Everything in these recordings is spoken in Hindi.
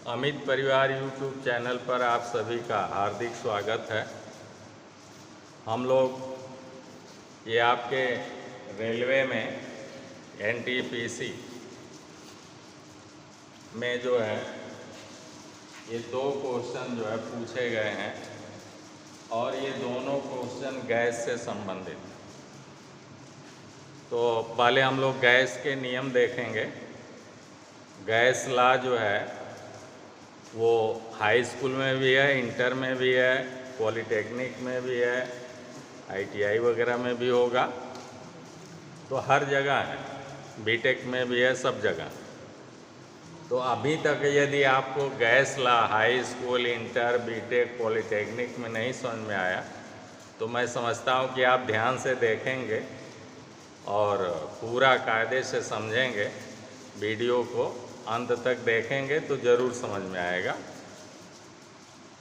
अमित परिवार यूट्यूब चैनल पर आप सभी का हार्दिक स्वागत है। हम लोग ये आपके रेलवे में एनटीपीसी में जो है ये 2 क्वेश्चन जो है पूछे गए हैं और ये दोनों क्वेश्चन गैस से संबंधित। तो पहले हम लोग गैस के नियम देखेंगे। गैस लॉ जो है वो हाई स्कूल में भी है, इंटर में भी है, पॉलिटेक्निक में भी है, आईटीआई वगैरह में भी होगा, तो हर जगह है, बीटेक में भी है, सब जगह। तो अभी तक यदि आपको gas law high school, inter, BTech, polytechnic में नहीं समझ में आया तो मैं समझता हूँ कि आप ध्यान से देखेंगे और पूरा कायदे से समझेंगे, वीडियो को अंत तक देखेंगे तो ज़रूर समझ में आएगा।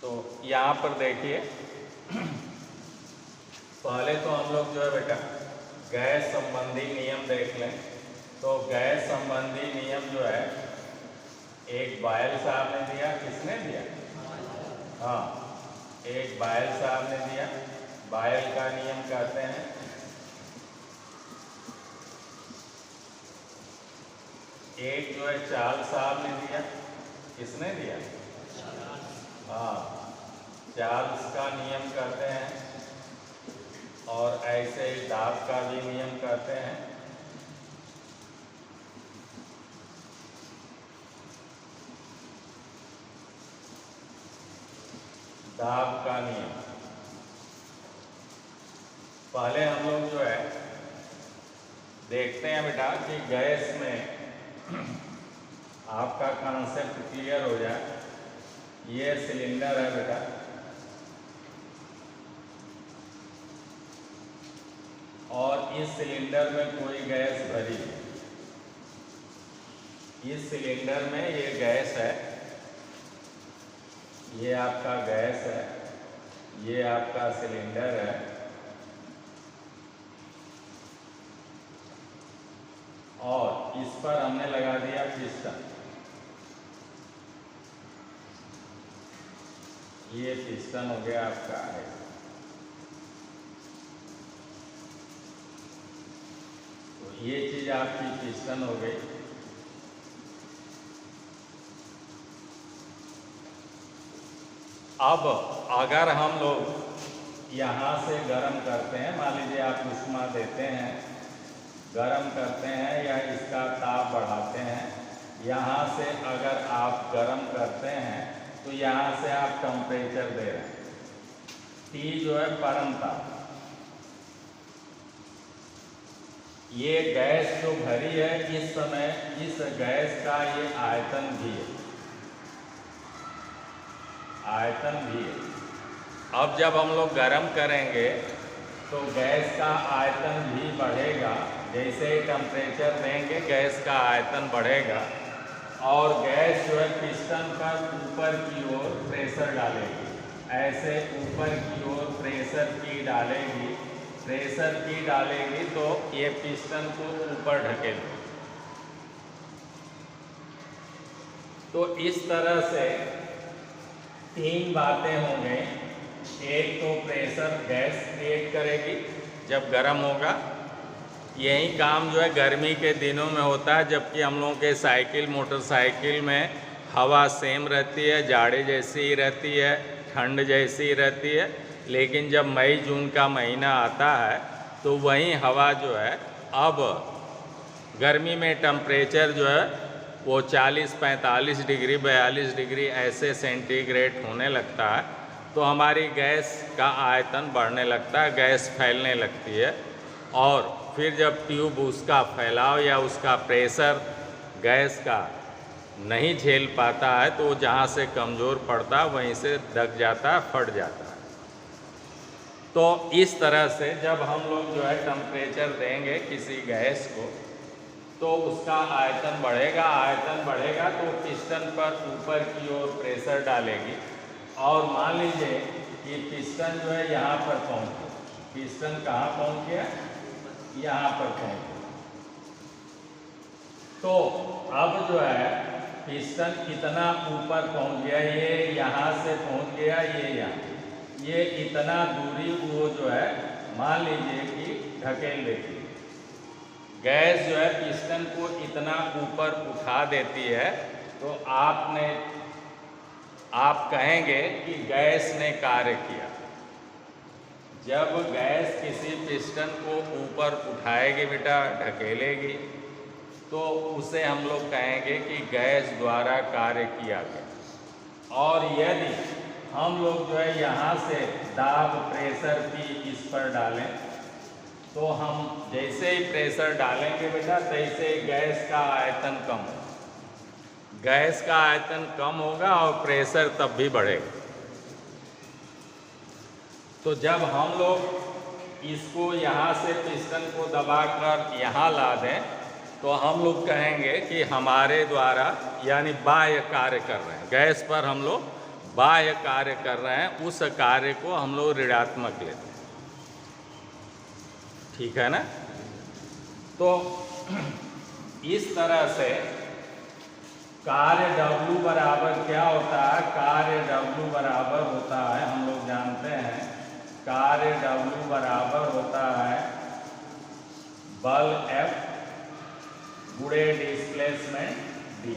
तो यहाँ पर देखिए, पहले तो हम लोग जो है बेटा गैस संबंधी नियम देख लें। तो गैस संबंधी नियम जो है एक बायल साहब ने दिया। किसने दिया? हाँ, एक बायल साहब ने दिया। बायल का नियम कहते हैं एक जो है चार्ल्स साहब ने दिया। किसने दिया? हाँ, चार्ल्स का नियम कहते हैं। और ऐसे ही डाब का भी नियम कहते हैं। डाब का नियम। पहले हम लोग जो है देखते हैं बेटा कि गैस में आपका कॉन्सेप्ट क्लियर हो जाए। ये सिलेंडर है बेटा, और इस सिलेंडर में कोई गैस भरी है। इस सिलेंडर में ये गैस है, ये आपका गैस है, ये आपका सिलेंडर है, और इस पर हमने लगा दिया पिस्टन। ये पिस्टन हो गया आपका है। तो ये चीज आपकी पिस्टन हो गई। अब अगर हम लोग यहाँ से गर्म करते हैं, मान लीजिए आप उष्मा देते हैं, गर्म करते हैं या इसका ताप बढ़ाते हैं, यहाँ से अगर आप गर्म करते हैं तो यहाँ से आप टेम्परेचर दे रहे हैं। T जो है परम ताप। ये गैस जो भरी है इस समय, इस गैस का ये आयतन भी है, आयतन भी है। अब जब हम लोग गर्म करेंगे तो गैस का आयतन भी बढ़ेगा। जैसे ही टेम्परेचर देंगे गैस का आयतन बढ़ेगा और गैस जो है पिस्टन पर ऊपर की ओर प्रेशर डालेगी। ऐसे ऊपर की ओर प्रेशर की डालेगी, प्रेशर की डालेगी तो ये पिस्टन को ऊपर ढकेलेगी। तो इस तरह से 3 बातें होंगी। एक तो प्रेशर गैस क्रिएट करेगी जब गर्म होगा। यही काम जो है गर्मी के दिनों में होता है, जबकि हम लोगों के साइकिल, मोटरसाइकिल में हवा सेम रहती है, जाड़े जैसी ही रहती है, ठंड जैसी ही रहती है। लेकिन जब मई जून का महीना आता है तो वही हवा जो है अब गर्मी में टेम्परेचर जो है वो 40, 45 डिग्री, 42 डिग्री ऐसे सेंटीग्रेड होने लगता है। तो हमारी गैस का आयतन बढ़ने लगता है, गैस फैलने लगती है। और फिर जब ट्यूब उसका फैलाव या उसका प्रेशर गैस का नहीं झेल पाता है तो जहाँ से कमज़ोर पड़ता है वहीं से दब जाता है, फट जाता है। तो इस तरह से जब हम लोग जो है टेम्परेचर देंगे किसी गैस को तो उसका आयतन बढ़ेगा। आयतन बढ़ेगा तो पिस्टन पर ऊपर की ओर प्रेशर डालेगी। और मान लीजिए कि पिस्टन जो है यहाँ पर पहुँच गया। पिस्टन कहाँ पहुँच गया? यहाँ पर पहुँच गया। तो अब जो है पिस्टन कितना ऊपर पहुंच गया, ये यहाँ से पहुंच गया, ये यहाँ, ये इतना दूरी वो जो है मान लीजिए कि ढकेल देती है। गैस जो है पिस्टन को इतना ऊपर उठा देती है, तो आप कहेंगे कि गैस ने कार्य किया। जब गैस किसी पिस्टन को ऊपर उठाएगी बेटा, ढकेलेगी, तो उसे हम लोग कहेंगे कि गैस द्वारा कार्य किया गया। और यदि हम लोग जो है यहाँ से दाब प्रेशर P इस पर डालें, तो हम जैसे ही प्रेशर डालेंगे बेटा, तैसे गैस का आयतन कम होगा। गैस का आयतन कम होगा और प्रेशर तब भी बढ़ेगा। तो जब हम लोग इसको यहाँ से पिस्टन को दबाकर यहाँ ला दें, तो हम लोग कहेंगे कि हमारे द्वारा यानी बाह्य कार्य कर रहे हैं। गैस पर हम लोग बाह्य कार्य कर रहे हैं, उस कार्य को हम लोग ऋणात्मक लेते हैं। ठीक है ना? तो इस तरह से कार्य W बराबर क्या होता है? कार्य W बराबर होता है, हम लोग जानते हैं, कार्य W बराबर होता है बल F गुणे डिस्प्लेसमेंट D।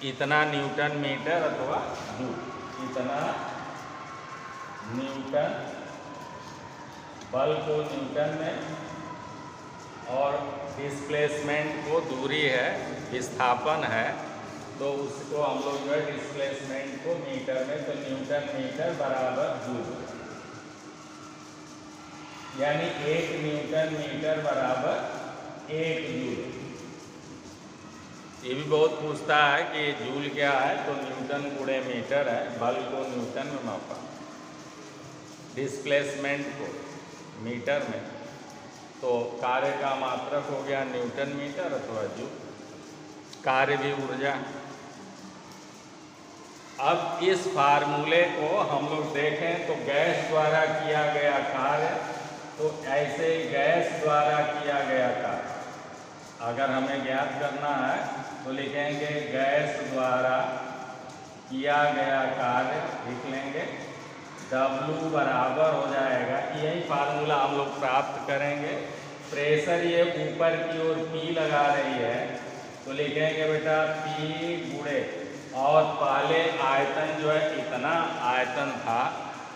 इतना न्यूटन मीटर अथवा जूल, इतना न्यूटन, बल को न्यूटन में, और डिस्प्लेसमेंट को दूरी है, विस्थापन है, तो उसको हम लोग जो है डिस्प्लेसमेंट को मीटर में, तो न्यूटन मीटर बराबर जूल, यानी 1 न्यूटन मीटर बराबर 1 जूल। ये भी बहुत पूछता है कि जूल क्या है, तो न्यूटन गुणे मीटर है, बल को न्यूटन में मापा, डिस्प्लेसमेंट को मीटर में, तो कार्य का मात्रक हो गया न्यूटन मीटर अथवा जूल, कार्य भी ऊर्जा। अब इस फार्मूले को हम लोग देखें तो गैस द्वारा किया गया कार्य, तो ऐसे ही गैस द्वारा किया गया कार्य अगर हमें ज्ञात करना है तो लिखेंगे गैस द्वारा किया गया कार्य, लिख लेंगे W बराबर हो जाएगा, यही फार्मूला हम लोग प्राप्त करेंगे। प्रेशर ये ऊपर की ओर P लगा रही है, तो लिखेंगे बेटा P गुणे, और पहले आयतन जो है इतना आयतन था,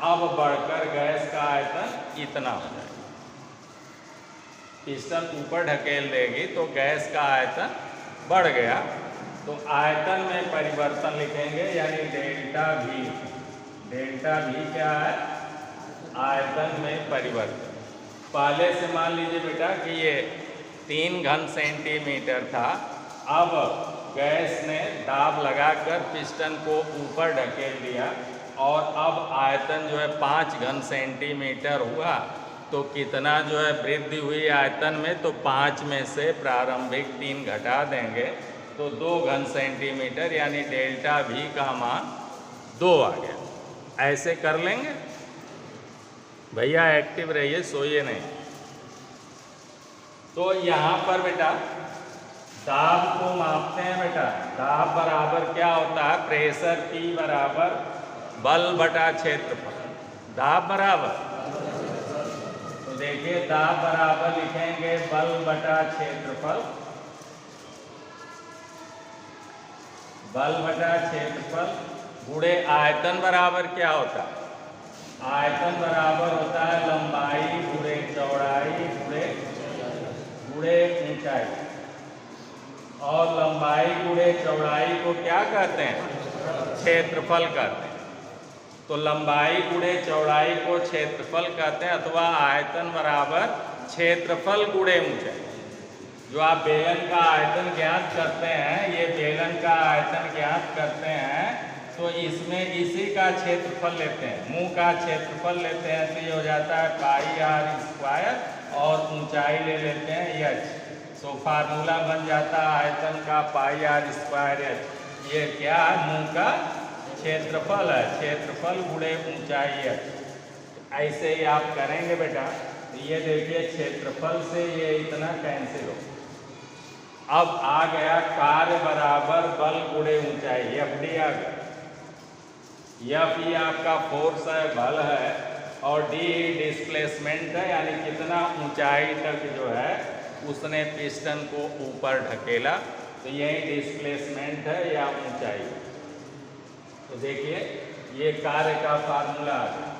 अब बढ़कर गैस का आयतन इतना हो जाएगा। पिस्टन ऊपर ढकेल देगी तो गैस का आयतन बढ़ गया, तो आयतन में परिवर्तन लिखेंगे, यानी डेल्टा V। डेल्टा V क्या है? आयतन में परिवर्तन। पहले से मान लीजिए बेटा कि ये 3 घन सेंटीमीटर था, अब गैस ने दाब लगाकर पिस्टन को ऊपर ढकेल दिया, और अब आयतन जो है 5 घन सेंटीमीटर हुआ, तो कितना जो है वृद्धि हुई आयतन में, तो 5 में से प्रारंभिक 3 घटा देंगे, तो 2 घन सेंटीमीटर, यानी डेल्टा V का मान 2 आ गया। ऐसे कर लेंगे भैया, एक्टिव रहिए, सोइए नहीं। तो यहाँ पर बेटा दाब को मापते हैं बेटा, दाब बराबर क्या होता है? प्रेशर P बराबर बल बटा क्षेत्रफल, दाब बराबर, तो देखिए दाब बराबर लिखेंगे बल बटा क्षेत्रफल, बल बटा क्षेत्रफल गुणे आयतन बराबर क्या होता है? आयतन बराबर होता है लंबाई गुणे चौड़ाई गुणे ऊंचाई, और लंबाई गुणे चौड़ाई को क्या कहते हैं? क्षेत्रफल कहते हैं। तो लंबाई गुणे चौड़ाई को क्षेत्रफल कहते हैं, अथवा आयतन बराबर क्षेत्रफल गुणे ऊंचाई। जो आप बेलन का आयतन ज्ञात करते हैं, ये बेलन का आयतन ज्ञात करते हैं, तो इसमें इसी का क्षेत्रफल लेते हैं, मुंह का क्षेत्रफल लेते हैं, तो ये हो जाता है πr², और ऊंचाई ले लेते हैं h, तो फार्मूला बन जाता है आयतन का πr²h। ये क्या है? मुंह का क्षेत्रफल है, क्षेत्रफल गुणे ऊंचाई है। ऐसे ही आप करेंगे बेटा, तो ये देखिए क्षेत्रफल से ये इतना कैंसिल हो। अब आ गया कार्य बराबर बल गुणे ऊंचाई, एफ डी आ गया। एफ ये आपका फोर्स है, बल है, और डी डिस्प्लेसमेंट है, यानी कितना ऊंचाई तक जो है उसने पिस्टन को ऊपर ढकेला, तो यही डिस्प्लेसमेंट है या ऊंचाई। तो देखिए ये कार्य का फार्मूला आ गया,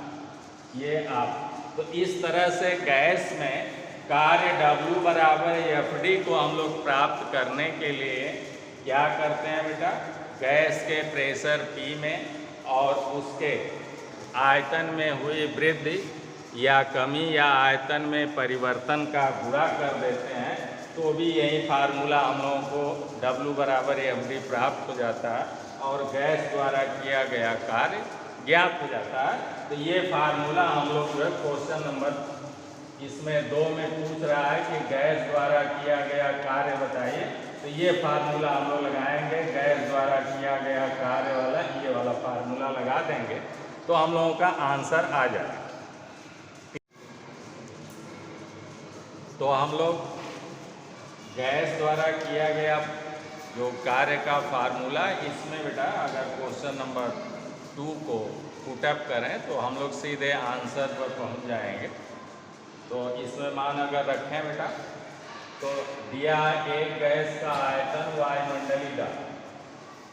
ये आप। तो इस तरह से गैस में कार्य W बराबर एफ डी को हम लोग प्राप्त करने के लिए क्या करते हैं बेटा, गैस के प्रेशर P में और उसके आयतन में हुई वृद्धि या कमी या आयतन में परिवर्तन का गुणा कर देते हैं, तो भी यही फार्मूला हम लोगों को W बराबर एफ डी प्राप्त हो जाता है और गैस द्वारा किया गया कार्य ज्ञात हो जाता है। तो ये फार्मूला हम लोग जो है क्वेश्चन नंबर इसमें 2 में पूछ रहा है कि गैस द्वारा किया गया कार्य बताइए, तो ये फार्मूला हम लोग लगाएंगे, गैस द्वारा किया गया कार्य वाला ये वाला फार्मूला लगा देंगे तो हम लोगों का आंसर आ जाएगा। तो हम लोग गैस द्वारा किया गया जो कार्य का फार्मूला, इसमें बेटा अगर क्वेश्चन नंबर 2 को पुटअप करें तो हम लोग सीधे आंसर पर पहुंच जाएंगे। तो इसमें मान अगर रखें बेटा, तो दिया एक गैस का आयतन वायुमंडलीय दाब,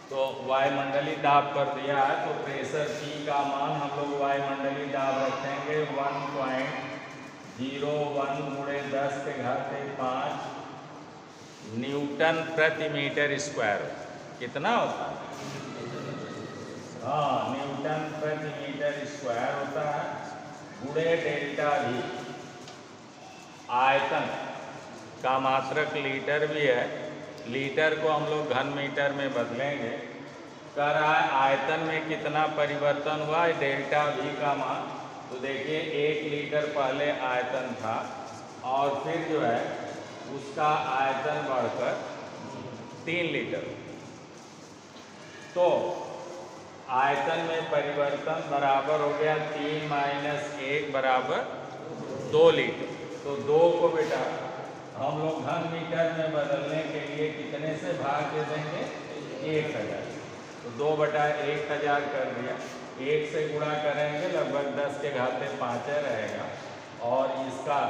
तो वायुमंडलीय दाब कर दिया है, तो प्रेशर P का मान हम लोग वायुमंडलीय दाब रखेंगे 1.01 गुणे 10⁵ न्यूटन प्रति मीटर स्क्वायर। कितना होता है? हाँ, न्यूटन प्रति मीटर स्क्वायर होता है, गुणे डेल्टा V। आयतन का मात्रक लीटर भी है, लीटर को हम लोग घन मीटर में बदलेंगे। कह रहा है आयतन में कितना परिवर्तन हुआ है, डेल्टा V का मान। तो देखिए 1 लीटर पहले आयतन था और फिर जो है उसका आयतन बढ़कर 3 लीटर। तो आयतन में परिवर्तन बराबर हो गया 3 - 1 बराबर 2 लीटर। तो 2 को बेटा हम लोग घन मीटर में बदलने के लिए कितने से भाग दे देंगे? 1000। तो 2/1000 कर दिया, 1 से गुणा करेंगे लगभग 10⁵5 रहेगा, और इसका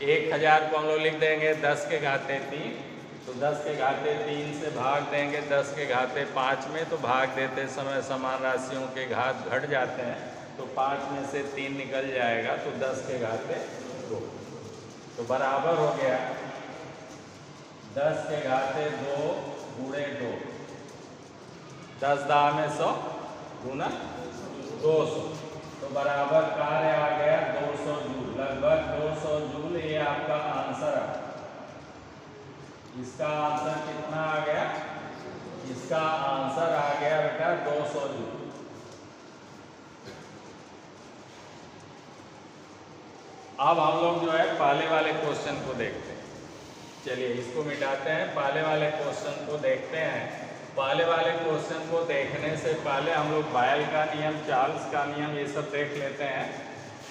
1000 को हम लोग लिख देंगे 10⁵3। तो 10⁵3 से भाग देंगे 10⁵5 में, तो भाग देते समय समान राशियों के घात घट जाते हैं, तो 5 में से 3 निकल जाएगा, तो 10⁵2। तो बराबर हो गया 10⁵2 गुणे 2, 10 × 100 गुना 200। तो बराबर कार्य आ गया 200 जूल, लगभग 200 जूल। ये आपका आंसर है। इसका आंसर कितना आ गया? इसका आंसर आ गया बेटा 200 जूल। अब हम लोग जो है पहले वाले क्वेश्चन को देखते हैं। चलिए इसको मिटाते हैं, पहले वाले क्वेश्चन को देखते हैं। पहले वाले क्वेश्चन को देखने से पहले हम लोग बायल का नियम, चार्ल्स का नियम, ये सब देख लेते हैं।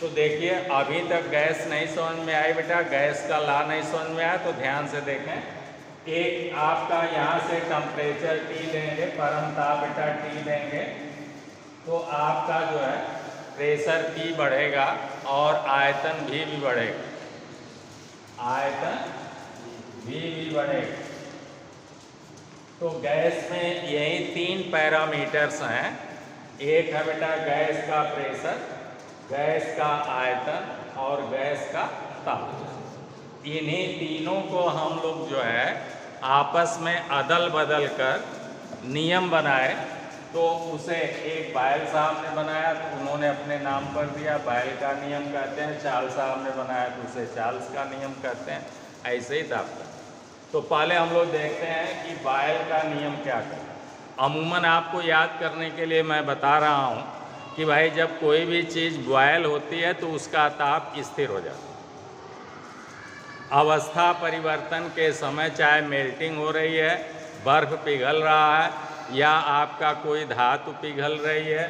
तो देखिए अभी तक गैस नहीं समझ में आई बेटा, गैस का लॉ नहीं समझ में आया, तो ध्यान से देखें। एक आपका यहाँ से टेम्परेचर T देंगे, परमताप बेटा T देंगे, तो आपका जो है प्रेशर P बढ़ेगा और आयतन V भी बढ़ेगा, आयतन V भी बढ़ेगा। तो गैस में यही 3 पैरामीटर्स हैं। एक है बेटा गैस का प्रेशर, गैस का आयतन और गैस का ताप। इन्हीं तीनों को हम लोग जो है आपस में अदल बदल कर नियम बनाए। तो उसे एक बायल साहब ने बनाया तो उन्होंने अपने नाम पर दिया, बायल का नियम कहते हैं। चार्ल्स साहब ने बनाया तो उसे चार्ल्स का नियम कहते हैं। ऐसे ही ताप का। तो पहले हम लोग देखते हैं कि बायल का नियम क्या है। अमूमन आपको याद करने के लिए मैं बता रहा हूँ कि भाई जब कोई भी चीज़ बॉयल होती है तो उसका ताप स्थिर हो जाता है। अवस्था परिवर्तन के समय चाहे मेल्टिंग हो रही है, बर्फ़ पिघल रहा है या आपका कोई धातु पिघल रही है,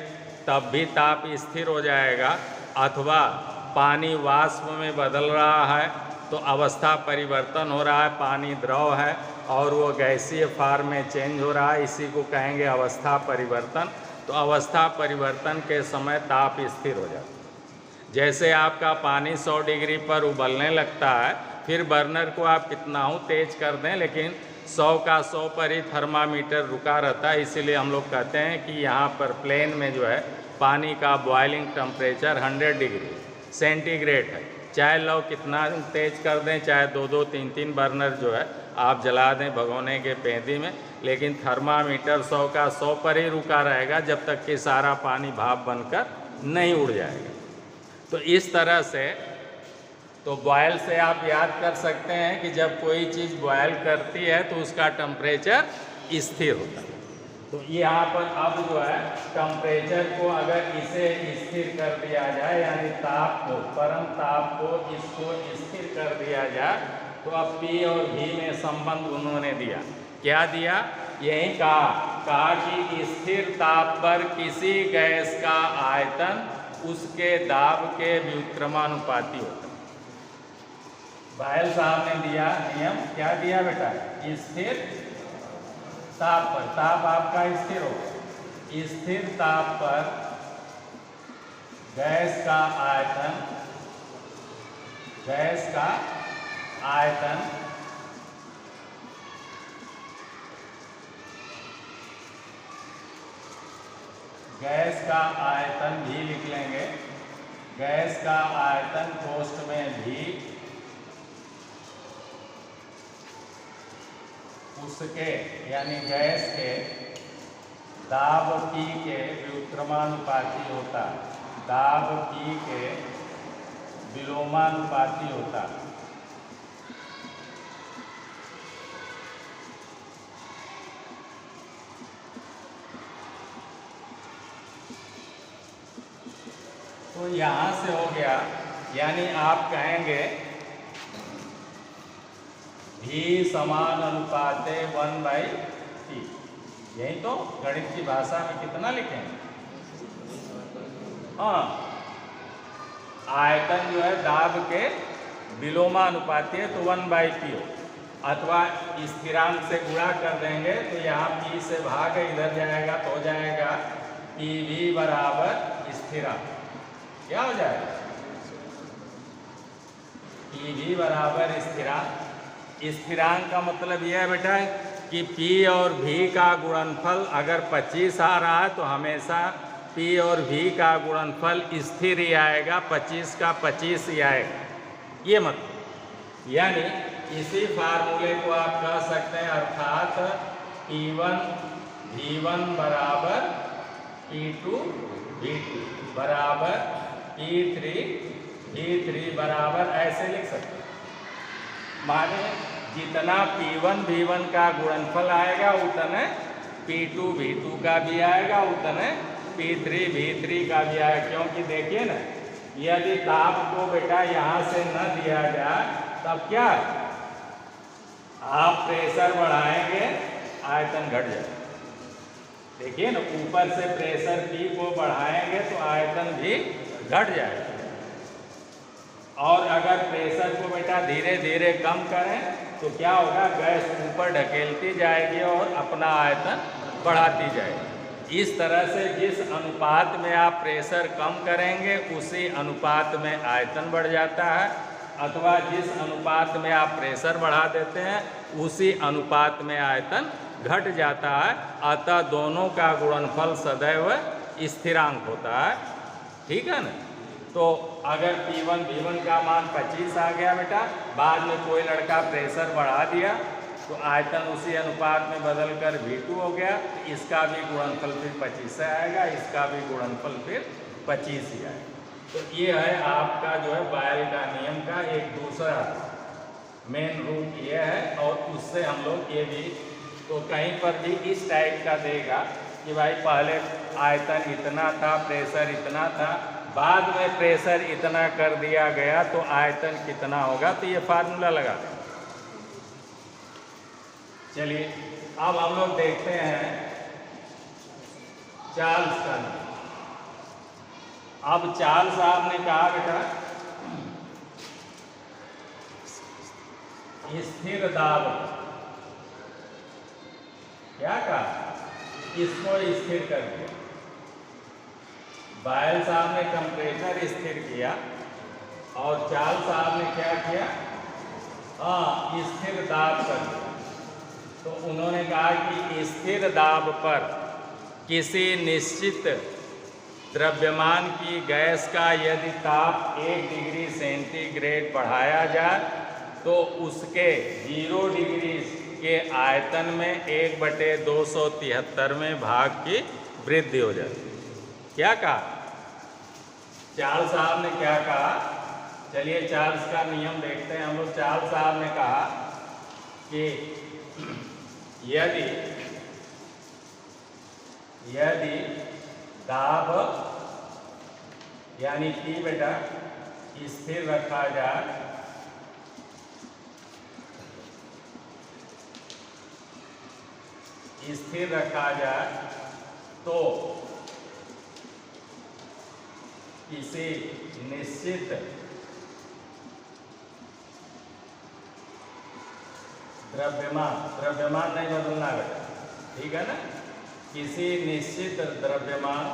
तब भी ताप स्थिर हो जाएगा। अथवा पानी वाष्प में बदल रहा है तो अवस्था परिवर्तन हो रहा है, पानी द्रव है और वो गैसीय फॉर्म में चेंज हो रहा है, इसी को कहेंगे अवस्था परिवर्तन। तो अवस्था परिवर्तन के समय ताप स्थिर हो जाता है। जैसे आपका पानी 100 डिग्री पर उबलने लगता है, फिर बर्नर को आप कितना हो तेज कर दें, लेकिन 100 का 100 पर ही थर्मामीटर रुका रहता है। इसीलिए हम लोग कहते हैं कि यहाँ पर प्लेन में जो है पानी का बॉइलिंग टेम्परेचर 100 डिग्री सेंटीग्रेड है। चाहे लोग कितना तेज कर दें, चाहे 2-2, 3-3 बर्नर जो है आप जला दें भगोने के पेंदी में, लेकिन थर्मामीटर 100 का 100 पर ही रुका रहेगा जब तक कि सारा पानी भाप बनकर नहीं उड़ जाएगा। तो इस तरह से तो बॉयल से आप याद कर सकते हैं कि जब कोई चीज़ बॉयल करती है तो उसका टेम्परेचर स्थिर होता है। तो यहाँ पर अब जो है टेम्परेचर को अगर इसे स्थिर कर दिया जाए, यानी ताप को, परम ताप को इसको स्थिर कर दिया जाए, तो अब P और V में संबंध उन्होंने दिया। क्या दिया? यही कहा कि स्थिर ताप पर किसी गैस का आयतन उसके दाब के व्युत्क्रमानुपाती होता है। बायल साहब ने दिया नियम, क्या दिया बेटा? स्थिर ताप पर, ताप आपका स्थिर होगा, स्थिर ताप पर गैस का आयतन, गैस का आयतन गैस का आयतन भी लिख लेंगे, गैस का आयतन पोस्ट में भी उसके यानी गैस के दाब P के व्युत्क्रमानुपाती होता, दाब P के विलोमानुपाती होता। तो यहाँ से हो गया, यानी आप कहेंगे V समान अनुपाते 1/T। यही तो गणित की भाषा में कितना लिखेंगे? हाँ, आयतन जो है दाब के विलोमानुपाती है तो 1/P हो, अथवा स्थिरांक से गुणा कर देंगे तो यहाँ P से भाग इधर जाएगा तो हो जाएगा PV बराबर स्थिरांक। क्या हो जाएगा? PV बराबर स्थिरांक। स्थिरांक का मतलब यह है बेटा कि P और V का गुणनफल अगर 25 आ रहा है तो हमेशा P और V का गुणनफल स्थिर ही आएगा, 25 का 25 ही आएगा। ये मतलब यानी इसी फार्मूले को आप कह सकते हैं, अर्थात P1 V1 बराबर P2 V2 बराबर P3 V3 बराबर, ऐसे लिख सकते हैं। माने जितना P1 V1 का गुणनफल आएगा उतने P2 V2 का भी आएगा, उतने P3 V3 का भी आएगा। क्योंकि देखिए ना, यदि ताप को बेटा यहाँ से न दिया जाए तब क्या आप प्रेशर बढ़ाएंगे, आयतन घट जाएगा। देखिए ना, ऊपर से प्रेशर P को बढ़ाएंगे तो आयतन भी घट जाएगा, और अगर प्रेशर को बेटा धीरे धीरे कम करें तो क्या होगा, गैस ऊपर ढकेलती जाएगी और अपना आयतन बढ़ाती जाएगी। इस तरह से जिस अनुपात में आप प्रेशर कम करेंगे उसी अनुपात में आयतन बढ़ जाता है, अथवा जिस अनुपात में आप प्रेशर बढ़ा देते हैं उसी अनुपात में आयतन घट जाता है। अतः दोनों का गुणनफल सदैव स्थिरांक होता है। ठीक है ना? तो अगर P1 V1 का मान 25 आ गया बेटा, बाद में कोई लड़का प्रेशर बढ़ा दिया तो आयतन उसी अनुपात में बदलकर V2 हो गया, तो इसका भी गुणनफल फिर 25 से आएगा, इसका भी गुणनफल फिर 25 ही आएगा। तो ये है आपका जो है बायल का नियम का एक दूसरा मेन रूप ये है। और उससे हम लोग ये भी तो कहीं पर भी इस टाइप का देगा कि भाई पहले आयतन इतना था, प्रेशर इतना था, बाद में प्रेशर इतना कर दिया गया तो आयतन कितना होगा, तो ये फार्मूला लगा दें। चलिए अब हम लोग देखते हैं चार्ल्स का नियम। अब चार्ल्स साहब ने कहा बेटा स्थिर दाब, क्या कहा, इसको स्थिर कर दिया। बायल साहब ने कंप्रेसर स्थिर किया और चाल साहब ने क्या किया, स्थिर दाब कर दिया। तो उन्होंने कहा कि स्थिर दाब पर किसी निश्चित द्रव्यमान की गैस का यदि ताप 1 डिग्री सेंटीग्रेड बढ़ाया जाए तो उसके 0 डिग्री के आयतन में 1/273वें भाग की वृद्धि हो जाती है। क्या कहा चार्ल्स साहब ने, क्या कहा, चलिए चार्ल्स का नियम देखते हैं हम लोग। चार्ल्स साहब ने कहा कि यदि दाब यानी T बेटा स्थिर रखा जाए तो किसी निश्चित द्रव्यमान नहीं बदलना बेटा, ठीक है ना, किसी निश्चित द्रव्यमान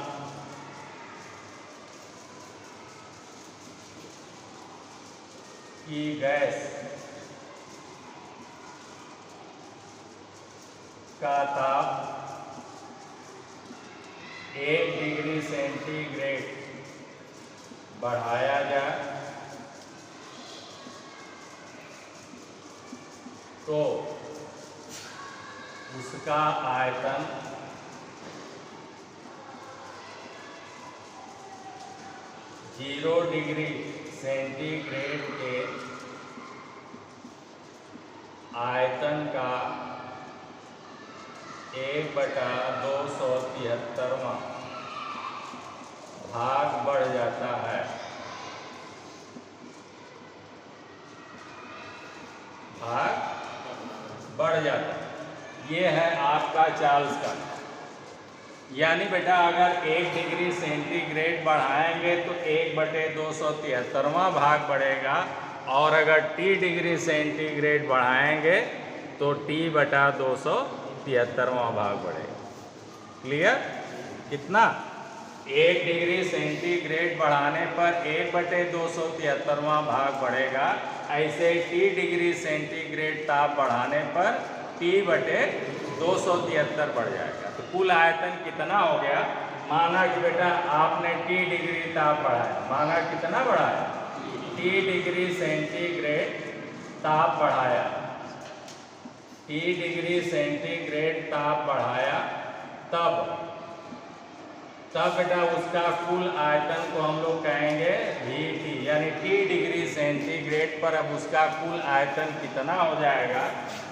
की गैस का ताप 1 डिग्री सेंटीग्रेड बढ़ाया जाए तो उसका आयतन जीरो डिग्री सेंटीग्रेड के आयतन का 1/273वां भाग बढ़ जाता है। ये है आपका चार्ल्स का। यानी बेटा अगर 1 डिग्री सेंटीग्रेड बढ़ाएंगे तो 1/273वां भाग बढ़ेगा, और अगर T डिग्री सेंटीग्रेड बढ़ाएंगे तो T/273वां भाग बढ़ेगा। क्लियर? कितना? 1 डिग्री सेंटीग्रेड बढ़ाने पर 1/273वां भाग बढ़ेगा, ऐसे T डिग्री सेंटीग्रेड ताप बढ़ाने पर T/273 बढ़ जाएगा। तो कुल आयतन कितना हो गया? माना कि बेटा आपने T डिग्री ताप बढ़ाया, माना कितना बढ़ाया? T डिग्री सेंटीग्रेड ताप बढ़ाया, T डिग्री सेंटीग्रेड ताप बढ़ाया, तब बेटा उसका कुल आयतन को हम लोग कहेंगे VT, यानी T डिग्री सेंटीग्रेड पर अब उसका कुल आयतन कितना हो जाएगा?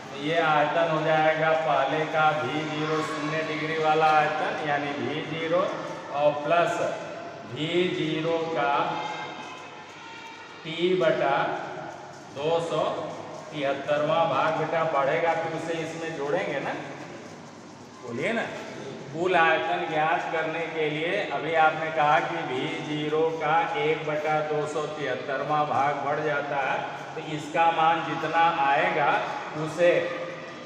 तो ये आयतन हो जाएगा पहले का V0 0 डिग्री वाला आयतन यानी V0 और प्लस V0 का T/273वां भाग बेटा बढ़ेगा, फिर उसे इसमें जोड़ेंगे ना, बोलिए ना। कुल आयतन ज्ञात करने के लिए अभी आपने कहा कि V0 का 1/273वां भाग बढ़ जाता है, तो इसका मान जितना आएगा उसे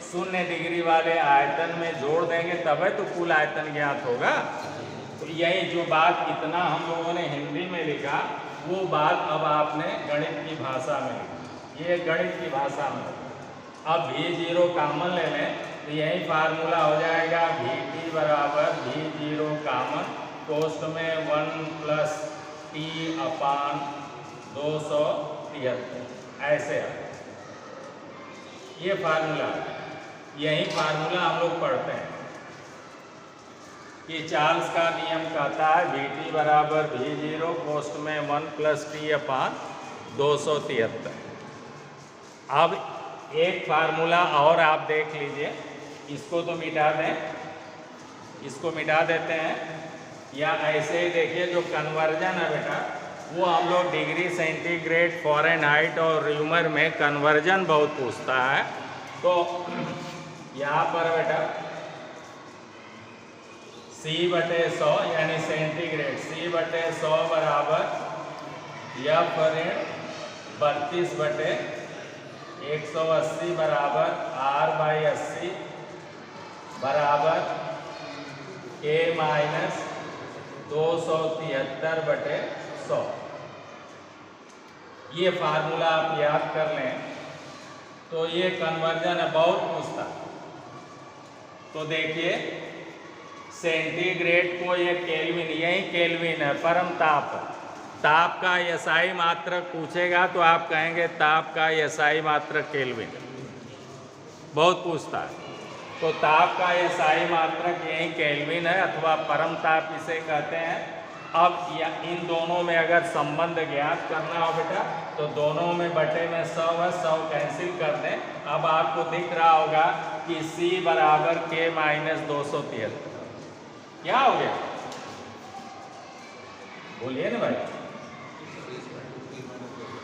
0 डिग्री वाले आयतन में जोड़ देंगे, तब तो कुल आयतन ज्ञात होगा। तो यही जो बात इतना हम लोगों ने हिंदी में लिखा, वो बात अब आपने गणित की भाषा में लिखी। ये गणित की भाषा में। अब V0 कॉमन ले लें तो यही फार्मूला हो जाएगा VT बराबर V0 कॉमन कोष्ठ में 1 + T/273 ऐसे है। ये फार्मूला, यही फार्मूला हम लोग पढ़ते हैं कि चार्ल्स का नियम कहता है VT बराबर V0 कोष्ठ में 1 + T/273। अब एक फार्मूला और आप देख लीजिए, इसको तो मिटा दें, इसको मिटा देते हैं, या ऐसे ही देखिए जो कन्वर्जन है बेटा वो हम लोग डिग्री सेंटीग्रेड फ़ारेनहाइट और र्यूमर में कन्वर्जन बहुत पूछता है। तो यहाँ पर बेटा C/100 यानी सेंटीग्रेड C/100 बराबर F ऋण 32/100 180 बराबर R/80 बराबर K माइनस 273/100। ये फार्मूला आप याद कर लें तो ये कन्वर्जन है, बहुत पूछता। तो देखिए सेंटीग्रेड को ये केल्विन, यही केल्विन है, परम ताप। ताप का एसआई मात्रक पूछेगा तो आप कहेंगे ताप का एसआई मात्रक केल्विन, बहुत पूछता है। तो ताप का एसआई मात्रक यही केल्विन है अथवा परम ताप इसे कहते हैं। अब इन दोनों में अगर संबंध ज्ञात करना हो बेटा तो दोनों में बटे में 100 है, 100 कैंसिल कर दें। अब आपको दिख रहा होगा कि C बराबर K माइनस 273। क्या हो गया बोलिए ना भाई।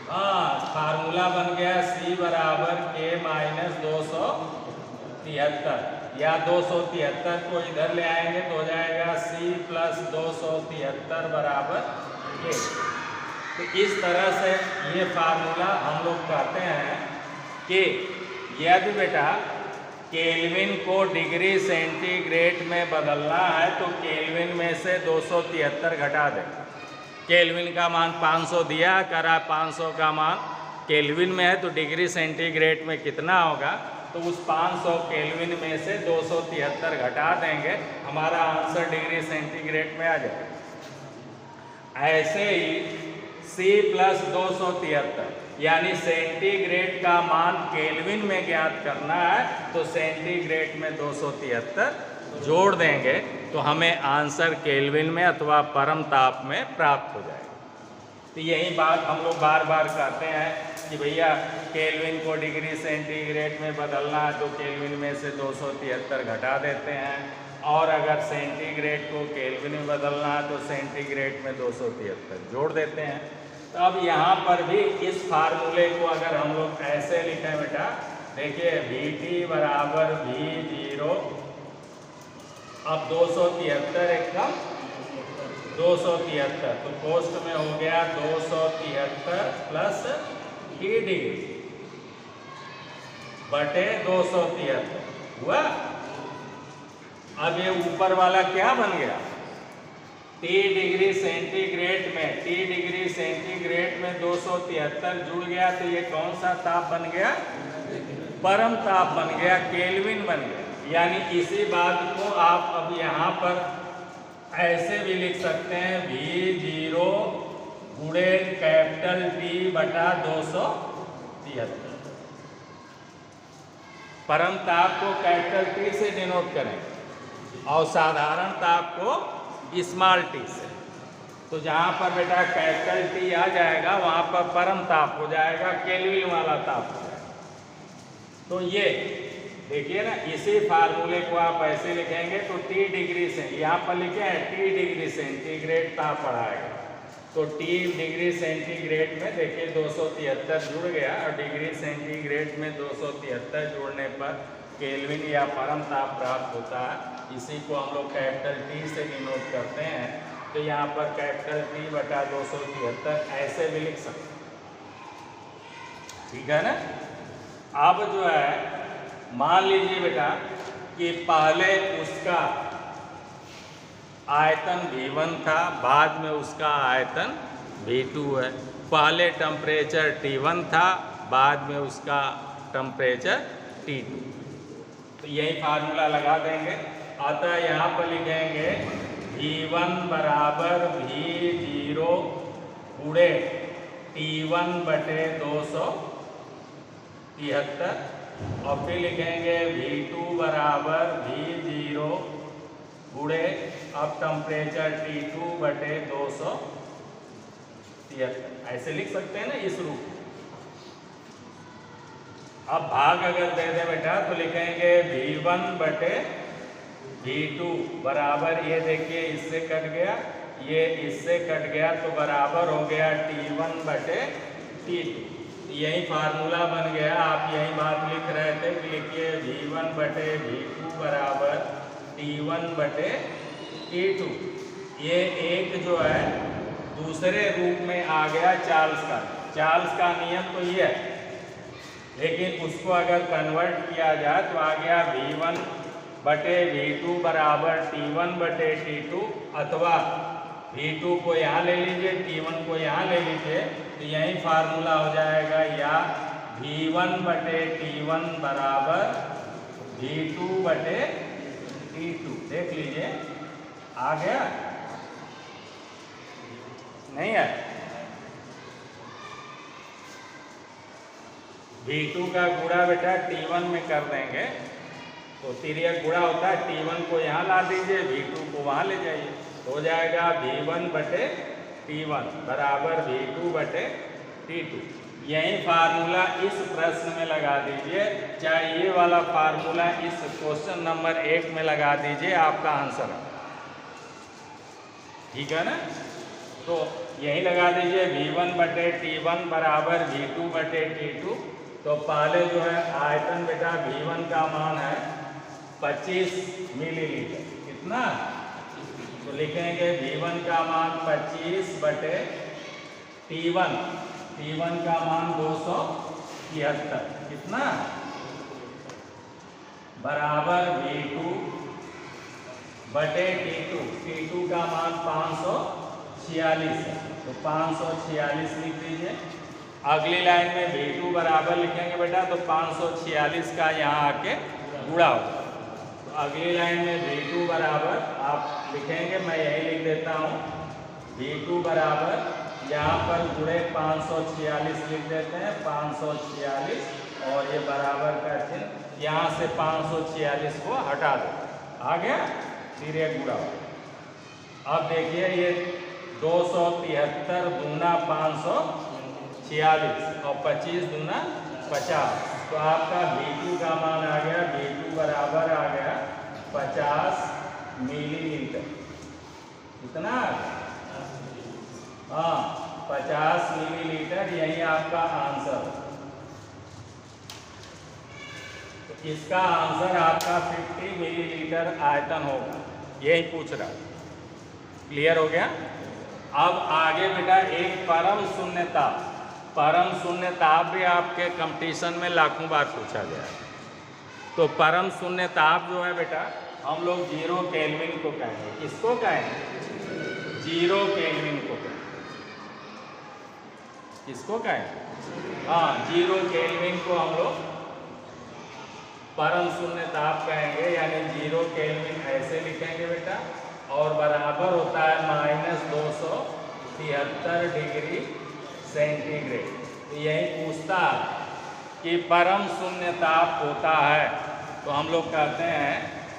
हाँ, फार्मूला बन गया C बराबर K माइनस 273 या 273 को इधर ले आएंगे तो हो जाएगा C प्लस 273 बराबर K। तो इस तरह से ये फार्मूला हम लोग कहते हैं कि यदि बेटा केल्विन को डिग्री सेंटीग्रेड में बदलना है तो केल्विन में से 273 घटा दें। केल्विन का मान 500 दिया, करा 500 का मान केल्विन में है तो डिग्री सेंटीग्रेड में कितना होगा, तो उस 500 केल्विन में से 273 घटा देंगे, हमारा आंसर डिग्री सेंटीग्रेड में आ जाएगा। ऐसे ही C प्लस 273 यानी सेंटीग्रेड का मान केल्विन में ज्ञात करना है तो सेंटीग्रेड में 273 जोड़ देंगे तो हमें आंसर केल्विन में अथवा परम ताप में प्राप्त हो जाएगा। तो यही बात हम लोग बार बार कहते हैं कि भैया केल्विन को डिग्री सेंटीग्रेड में बदलना है तो केल्विन में से 273 घटा देते हैं, और अगर सेंटीग्रेड को केल्विन में बदलना है तो सेंटीग्रेड में 273 जोड़ देते हैं। तो अब यहाँ पर भी इस फार्मूले को अगर हम लोग ऐसे लिखें बेटा, देखिए VT बराबर V0, अब 273 एकदम 273 तो पोस्ट में हो गया 273 प्लस T डिग्री बटे 273 हुआ। अब ये ऊपर वाला क्या बन गया, T डिग्री सेंटीग्रेड में 273 जुड़ गया तो ये कौन सा ताप बन गया, परम ताप बन गया, केल्विन बन गया। यानी इसी बात को आप अब यहाँ पर ऐसे भी लिख सकते हैं V0 गुणे कैपिटल T बटा 273। परम ताप को कैपिटल T से डिनोट करेंगे और साधारण ताप को स्मॉल t से। तो जहाँ पर बेटा कैपिटल T आ जाएगा वहाँ पर परम ताप हो जाएगा, केल्विन वाला ताप हो जाएगा। तो ये देखिए ना, इसी फार्मूले को आप ऐसे लिखेंगे तो T डिग्री से यहाँ पर लिखे हैं T डिग्री सेंटीग्रेड ताप बढ़ाएगा। तो T डिग्री सेंटीग्रेड में देखिए 273 जुड़ गया और डिग्री सेंटीग्रेड में 273 जोड़ने पर केल्विन या परम ताप प्राप्त होता है। इसी को हम लोग कैपिटल T से डिनोट करते हैं। तो यहाँ पर कैपिटल T बटा 273 ऐसे भी लिख सकते हैं, ठीक है ना। अब जो है मान लीजिए बेटा कि पहले उसका आयतन V1 था, बाद में उसका आयतन V2 है। पहले टेम्परेचर T1 था, बाद में उसका टेम्परेचर T2। तो यही फार्मूला लगा देंगे। अतः यहाँ पर लिखेंगे V1 बराबर V0 गुणे T1 बटे 273 और फिर लिखेंगे V2 बराबर V0 गुणे अब टेम्परेचर T2 बटे 273। ऐसे लिख सकते हैं ना इस रूप में। अब भाग अगर दे दे बेटा तो लिखेंगे V1 बटे V2 बराबर, ये देखिए इससे कट गया, ये इससे कट गया तो बराबर हो गया T1 बटे T2। यही फार्मूला बन गया। आप यही बात लिख रहे थे कि लिखिए V1 बटे V2 बराबर T1 बटे T2। ये एक जो है दूसरे रूप में आ गया चार्ल्स का नियम। तो ये है लेकिन उसको अगर कन्वर्ट किया जाए तो आ गया V1/V2 बराबर T1/T2, अथवा V2 को यहाँ ले लीजिए, T1 को यहाँ ले लीजिए, तो यही फार्मूला हो जाएगा, या V1/T1 बराबर V2/T2। देख लीजिए आ गया, नहीं है? V2 का गुणा बेटा T1 में कर देंगे, तो तिर्यक गुणा होता है, T1 को यहाँ ला दीजिए, V2 को वहाँ ले जाइए, हो जाएगा V1/T1 बराबर V2/T2। यही फार्मूला इस प्रश्न में लगा दीजिए, चाहे ये वाला फार्मूला इस क्वेश्चन नंबर 1 में लगा दीजिए, आपका आंसर है। ठीक है ना? तो यही लगा दीजिए V1/T1 बराबर V2/T2। तो पहले जो है आयतन बेटा V1 का मान है 25 मिलीलीटर, कितना? तो लिखेंगे V1 का मान 25/T1, T1 का मान 273, कितना? बराबर V2/T2, T2 का मान 546 है, तो 546 लिख दीजिए। अगली लाइन में V2 बराबर लिखेंगे बेटा, तो 546 का यहाँ आके गुणा होगा। तो अगली लाइन में V2 बराबर आप लिखेंगे, मैं यही लिख देता हूँ, V2 बराबर यहाँ पर गुणे 546 लिख देते हैं, 546, और ये बराबर का चिन्ह, यहाँ से 546 को हटा दो, आ गया, फिर ये गुणा हो। अब देखिए ये 273 दूना 546 और 25 दूना 50, तो आपका V2 का मान आ गया, V2 बराबर आ गया 50 मिलीलीटर, कितना? हाँ, 50 मिलीलीटर, यही आपका आंसर। तो इसका आंसर आपका 50 मिलीलीटर आयतन होगा, यही पूछ रहा। क्लियर हो गया? अब आगे बेटा एक परम शून्य ताप, परम शून्य ताप भी आपके कंपटीशन में लाखों बार पूछा गया है। तो परम शून्य ताप जो है बेटा, हम लोग 0 केल्विन को कहेंगे। किसको कहेंगे? 0 केल्विन को कहेंगे। किसको कहेंगे? हाँ, 0 केल्विन को हम लोग परम शून्य ताप कहेंगे, यानी 0 केल्विन ऐसे लिखेंगे बेटा, और बराबर होता है -273 डिग्री सेंटीग्रेड। तो यही पूछता है कि परम शून्य ताप होता है, तो हम लोग कहते हैं,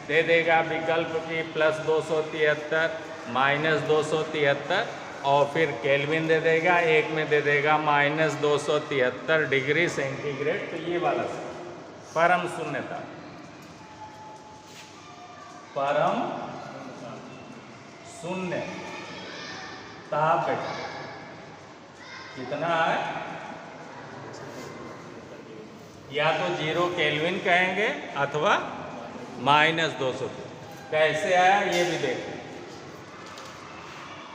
दे देगा विकल्प की +273 -273, और फिर केल्विन दे देगा, एक में दे देगा -273 डिग्री सेंटीग्रेड। तो ये वाला परम शून्य ताप, परम शून्य ताप बेटा कितना है? या तो 0 केल्विन कहेंगे अथवा -200। कैसे आया ये भी देखें।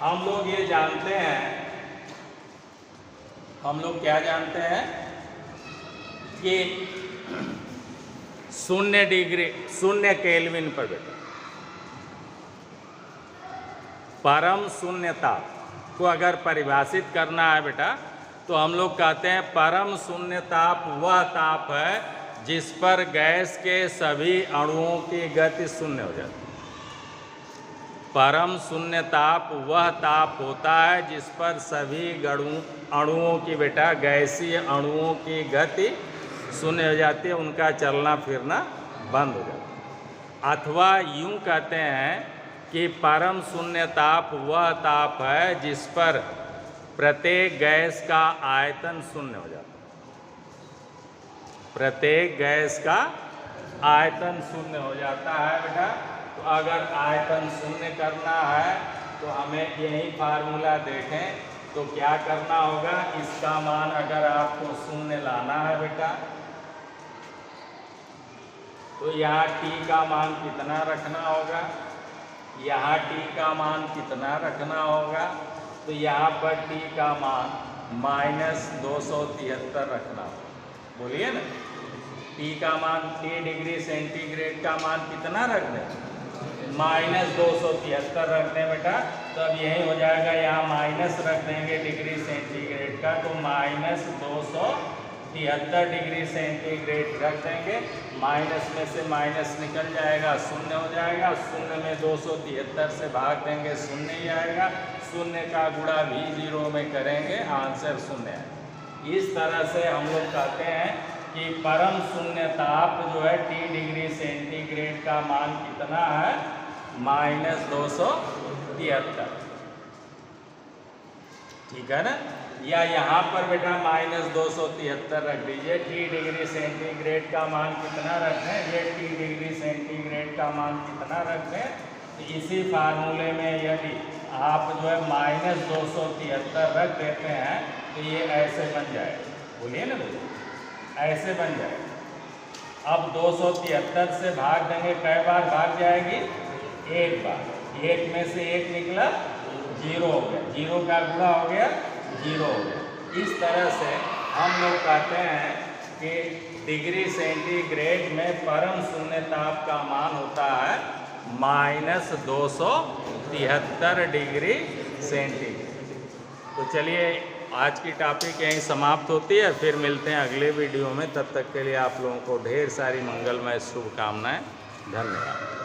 हम लोग ये जानते हैं, हम लोग क्या जानते हैं कि 0 केल्विन पर बेटा परम शून्य ताप को अगर परिभाषित करना है बेटा, तो हम लोग कहते हैं परम शून्य ताप वह ताप है जिस पर गैस के सभी अणुओं की गति शून्य हो जाती है। परम शून्य ताप वह ताप होता है जिस पर सभी अणुओं की बेटा गैसीय अणुओं की गति शून्य हो जाती है, उनका चलना फिरना बंद हो जाता है। अथवा यूँ कहते हैं कि परम शून्य ताप वह ताप है जिस पर प्रत्येक गैस का आयतन शून्य हो जाता है। प्रत्येक गैस का आयतन शून्य हो जाता है बेटा। तो अगर आयतन शून्य करना है तो हमें यही फार्मूला देखें, तो क्या करना होगा, इसका मान अगर आपको शून्य लाना है बेटा, तो यहाँ T का मान कितना रखना होगा, यहाँ T का मान कितना रखना होगा, तो यहाँ पर T का मान -273 रखना होगा। बोलिए ना। T डिग्री सेंटीग्रेड का मान कितना रख दें? -273 रख दें बेटा। तो अब यही हो जाएगा, यहाँ माइनस रख देंगे डिग्री सेंटीग्रेड का, तो -273 डिग्री सेंटीग्रेड रख देंगे। माइनस में से माइनस निकल जाएगा, शून्य हो जाएगा। शून्य में 273 से भाग देंगे, शून्य ही आएगा। शून्य का गुणा भी 0 में करेंगे, आंसर शून्य है। इस तरह से हम लोग कहते हैं कि परम शून्य ताप जो है T डिग्री सेंटीग्रेड का मान कितना है? -273। ठीक है ना। या यहाँ पर बेटा -273 रख दीजिए। T डिग्री सेंटीग्रेड का मान कितना रखें? ये T डिग्री सेंटीग्रेड का मान कितना रखें? तो इसी फार्मूले में यदि आप जो है -273 रख देते हैं तो ये ऐसे बन जाए। बोलिए ना भैया, ऐसे बन जाए। अब 273 से भाग देंगे, कई बार भाग जाएगी? एक बार। एक में से एक निकला, 0 हो गया। 0 का गुणा हो गया, 0 हो गया। इस तरह से हम लोग कहते हैं कि डिग्री सेंटीग्रेड में परम शून्य ताप का मान होता है -273 डिग्री सेंटीग्रेड। तो चलिए, आज की टॉपिक यहीं समाप्त होती है। फिर मिलते हैं अगले वीडियो में। तब तक के लिए आप लोगों को ढेर सारी मंगलमय शुभकामनाएं। धन्यवाद।